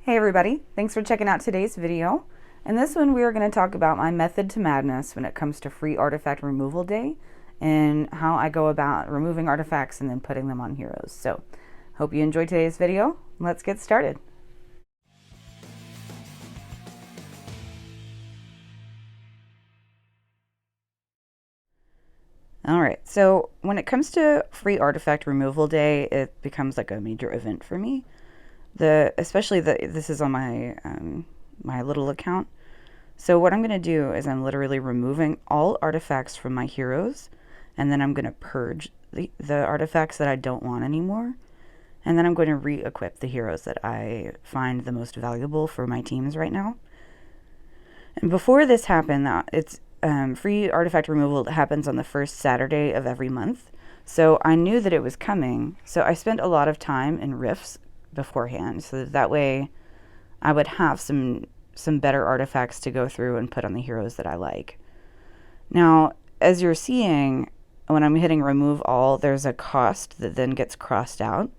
Hey everybody, thanks for checking out today's video. In this one we are going to talk about my method to madness when it comes to free artifact removal day and how I go about removing artifacts and then putting them on heroes. So, hope you enjoyed today's video. Let's get started. Alright, so when it comes to free artifact removal day, it becomes like a major event for me. This is on my little account. So what I'm going to do is I'm literally removing all artifacts from my heroes, and then I'm going to purge the artifacts that I don't want anymore, and then I'm going to re-equip the heroes that I find the most valuable for my teams right now. And before this happened, it's free artifact removal happens on the first Saturday of every month, so I knew that it was coming, so I spent a lot of time in rifts beforehand, so that way I would have some better artifacts to go through and put on the heroes that I like. Now, as you're seeing, when I'm hitting remove all, there's a cost that then gets crossed out.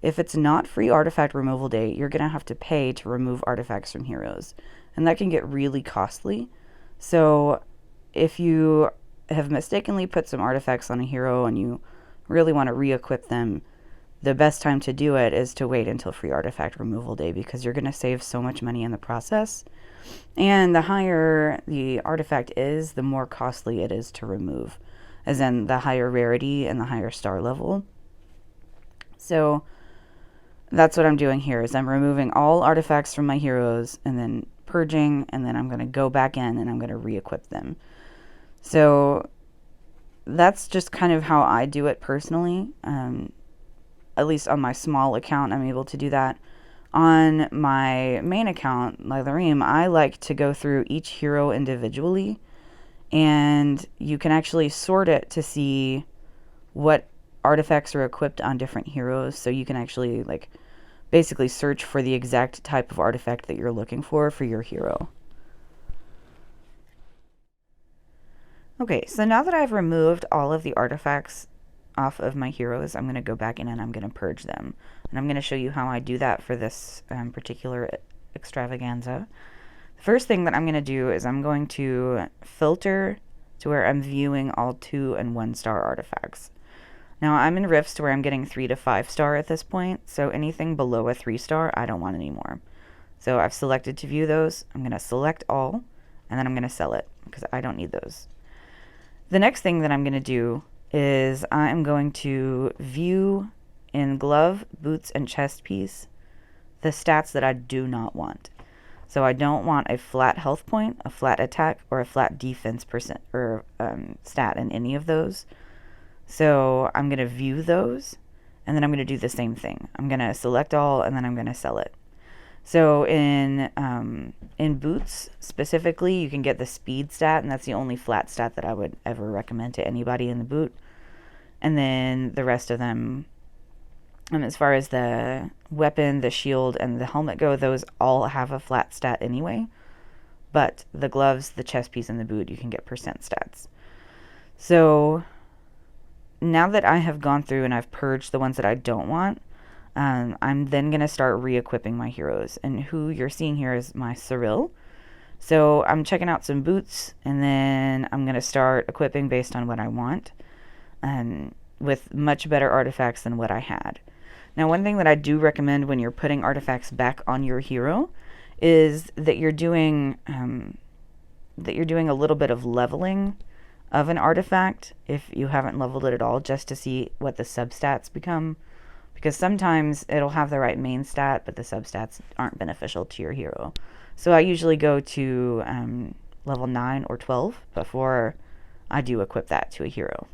If it's not free artifact removal day, you're going to have to pay to remove artifacts from heroes, and that can get really costly. So if you have mistakenly put some artifacts on a hero and you really want to re-equip them, the best time to do it is to wait until free artifact removal day, because you're going to save so much money in the process. And the higher the artifact is, the more costly it is to remove, as in the higher rarity and the higher star level. So that's what I'm doing here, is I'm removing all artifacts from my heroes and then purging, and then I'm going to go back in and I'm going to re-equip them. So that's just kind of how I do it personally. At least on my small account, I'm able to do that. On my main account, Lylareem, I like to go through each hero individually, and you can actually sort it to see what artifacts are equipped on different heroes, so you can actually basically search for the exact type of artifact that you're looking for your hero. Okay, so now that I've removed all of the artifacts off of my heroes, I'm going to go back in and I'm going to purge them. And I'm going to show you how I do that for this particular extravaganza. The first thing that I'm going to do is I'm going to filter to where I'm viewing all 2 and 1 star artifacts. Now I'm in rifts to where I'm getting 3 to 5 star at this point, so anything below a 3 star I don't want anymore. So I've selected to view those. I'm going to select all, and then I'm going to sell it because I don't need those. The next thing that I'm going to do is I'm going to view in glove, boots, and chest piece the stats that I do not want. So I don't want a flat health point, a flat attack, or a flat defense percent or stat in any of those. So I'm going to view those, and then I'm going to do the same thing. I'm going to select all, and then I'm going to sell it. So in boots specifically, you can get the speed stat, and that's the only flat stat that I would ever recommend to anybody in the boot. And then the rest of them, as far as the weapon, the shield, and the helmet go, those all have a flat stat anyway. But the gloves, the chest piece, and the boot, you can get percent stats. So now that I have gone through and I've purged the ones that I don't want, I'm then going to start re-equipping my heroes. And who you're seeing here is my Cyril. So I'm checking out some boots, and then I'm going to start equipping based on what I want, with much better artifacts than what I had. Now, one thing that I do recommend when you're putting artifacts back on your hero is that you're doing a little bit of leveling of an artifact if you haven't leveled it at all, just to see what the substats become. Because sometimes it'll have the right main stat, but the substats aren't beneficial to your hero. So I usually go to level 9 or 12 before I do equip that to a hero.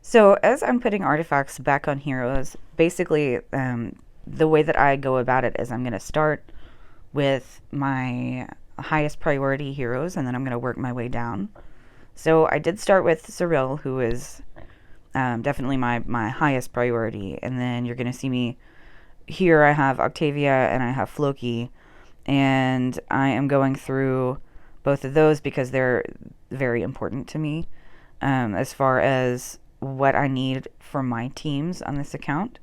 So as I'm putting artifacts back on heroes, basically the way that I go about it is I'm going to start with my highest priority heroes, and then I'm going to work my way down. So I did start with Cyril, who is definitely my highest priority, and then you're going to see me here. I have Octavia and I have Floki, and I am going through both of those because they're very important to me as far as what I need for my teams on this account.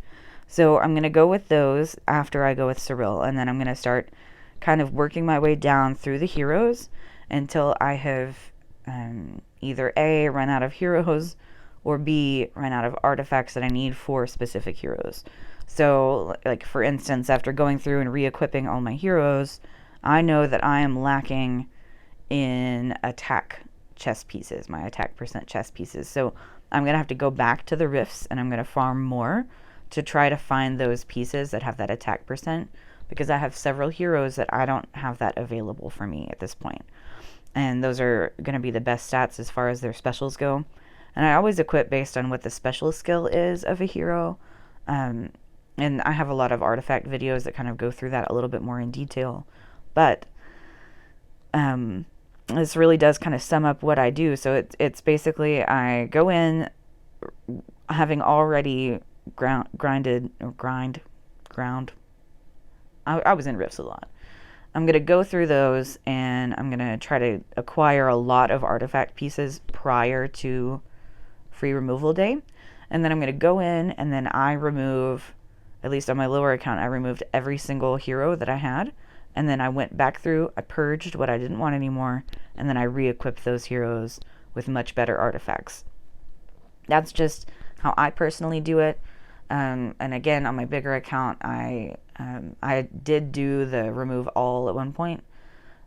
So I'm going to go with those after I go with Cyril, and then I'm going to start kind of working my way down through the heroes until I have either A, run out of heroes, or B, run out of artifacts that I need for specific heroes. So, like for instance, after going through and re-equipping all my heroes, I know that I am lacking in attack chess pieces, my attack percent chess pieces. So I'm going to have to go back to the rifts and I'm going to farm more to try to find those pieces that have that attack percent, because I have several heroes that I don't have that available for me at this point. And those are going to be the best stats as far as their specials go. And I always equip based on what the special skill is of a hero. And I have a lot of artifact videos that kind of go through that a little bit more in detail. But this really does kind of sum up what I do. So it's basically I go in having already ground. I was in rifts a lot. I'm going to go through those and I'm going to try to acquire a lot of artifact pieces prior to free removal day. And then I'm going to go in and then I remove, at least on my lower account, I removed every single hero that I had. And then I went back through, I purged what I didn't want anymore, and then I re-equipped those heroes with much better artifacts. That's just how I personally do it. And again, on my bigger account, I did do the remove all at one point,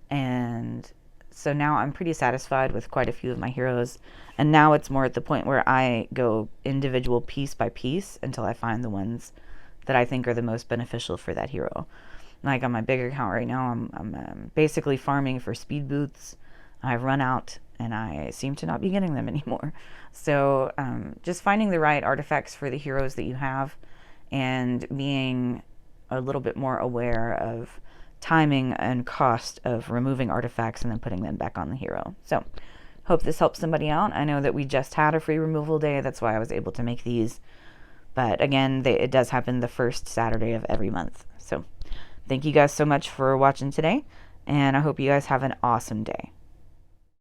and so now I'm pretty satisfied with quite a few of my heroes. And now it's more at the point where I go individual piece by piece until I find the ones that I think are the most beneficial for that hero. Like on my bigger account right now, I'm basically farming for speed boots. I've run out and I seem to not be getting them anymore. So just finding the right artifacts for the heroes that you have and being a little bit more aware of timing and cost of removing artifacts and then putting them back on the hero. So hope this helps somebody out. I know that we just had a free removal day. That's why I was able to make these. But again, it does happen the first Saturday of every month. So thank you guys so much for watching today, and I hope you guys have an awesome day.